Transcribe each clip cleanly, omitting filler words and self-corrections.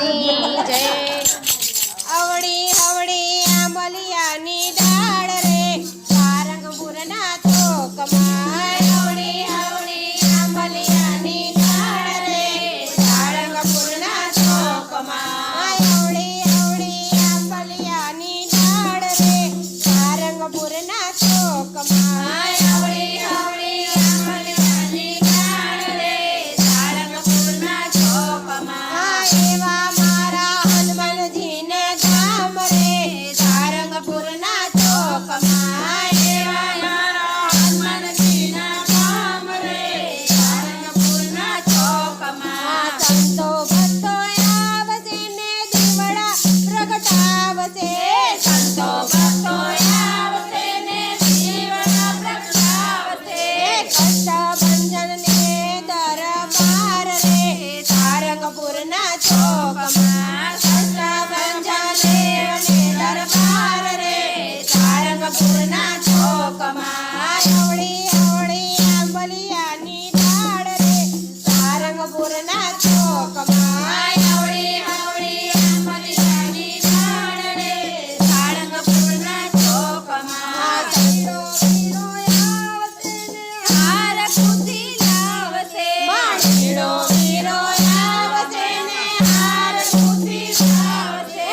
ની જય। અવળી હવળી આંબલિયાની ડાળ રે સારંગપુરના ચોકમાં। અવળી હવળી આંબલિયાની ડાળ રે સારંગપુરના ચોકમાં। અવળી હવળી આંબલિયાની ડાળ રે સારંગપુરના ચોકમાં। અવળી હવળી આંબલિયાની ડાળ રે સારંગપુરના ચોકમાં। એવા મારા હનુમાનજીને ધામ રે સારંગપુરના ચોકમાં। એવા મારા હનુમાનજીના ધામ રે સારંગપુરના ચોકમાં। સંતો ભક્તો આવશે ને દીવડા પ્રગટાવશે। સંતો ભક્તો આવશે ને દીવડા પ્રગટાવશે। કષ્ટભંજન ને દરબાર રે સારંગપુરના ચોકમાં। કષ્ટભંજન ને દરબાર રે સારંગપુરના ચોકમાં। અવળી હવળી આંબલિયાની ડાળ રે સારંગપુરના ચોકમાં। અવળી હવળી આંબલિયાની ડાળ રે સારંગપુરના ચોકમાં। સંતો વીરો આવશે ને હાર ખુશી લાવશે। વીરો વીરો આવશે ને હાર ખુશી લાવશે।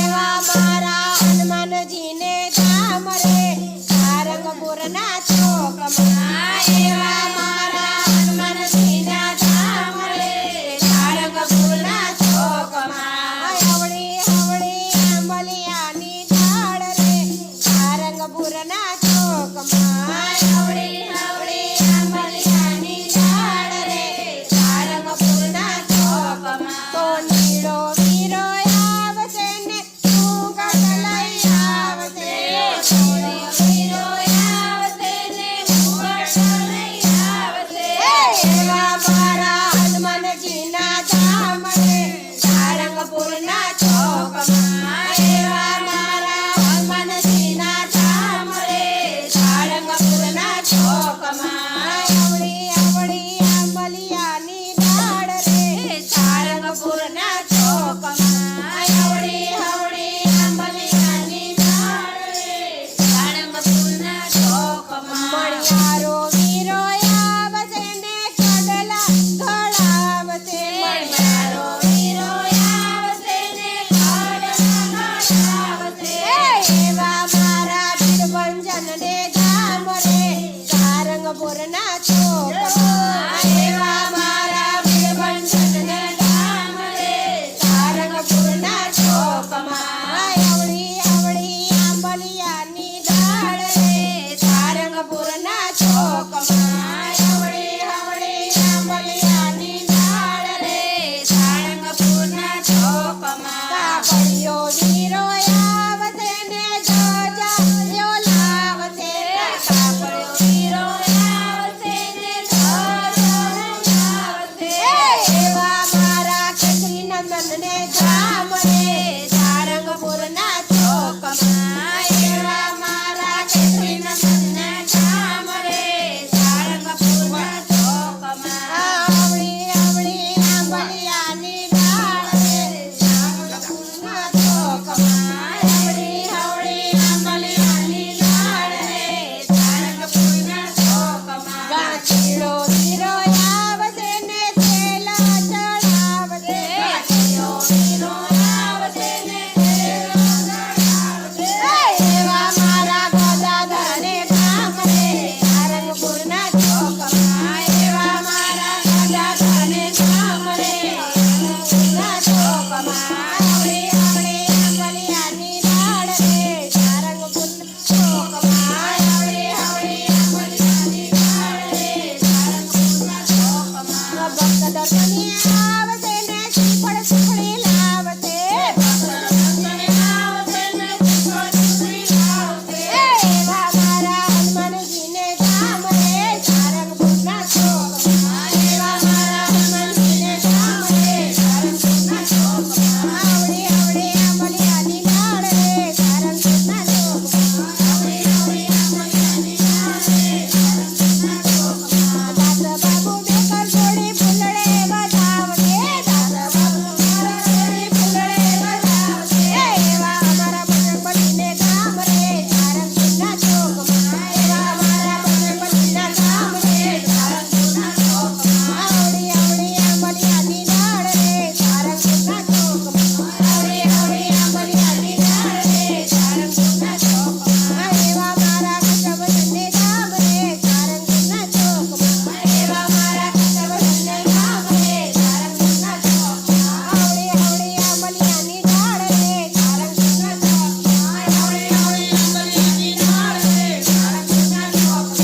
એવા મારા હનુમાનજીને ધામ રે સારંગપુરના ચોકમાં। એવા મારા હનુમાનજીના ધામ રે સારંગપુરના ચોકમાં। અવળી હવળી આંબલિયાની ડાળ રે સારંગપુરના ચોકમાં। અવળી હવળી આંબલિયાની ડાળ રે સારંગપુરના ચોકમાં। તો નીડો વીરો આવશે ને મુગટ લઈ આવશે। નીડો વીરો આવશે ને મુગટ લઈ આવશે। એવા મારા હનુમાનજીના ધામ રે સારંગપુરના ચોકમાં। એવા મારા હનુમાનજીના ધામ રે સારંગપુરના ચોકમાં। અવળી હવળી આંબલિયાની ડાળ રે સારંગપુરના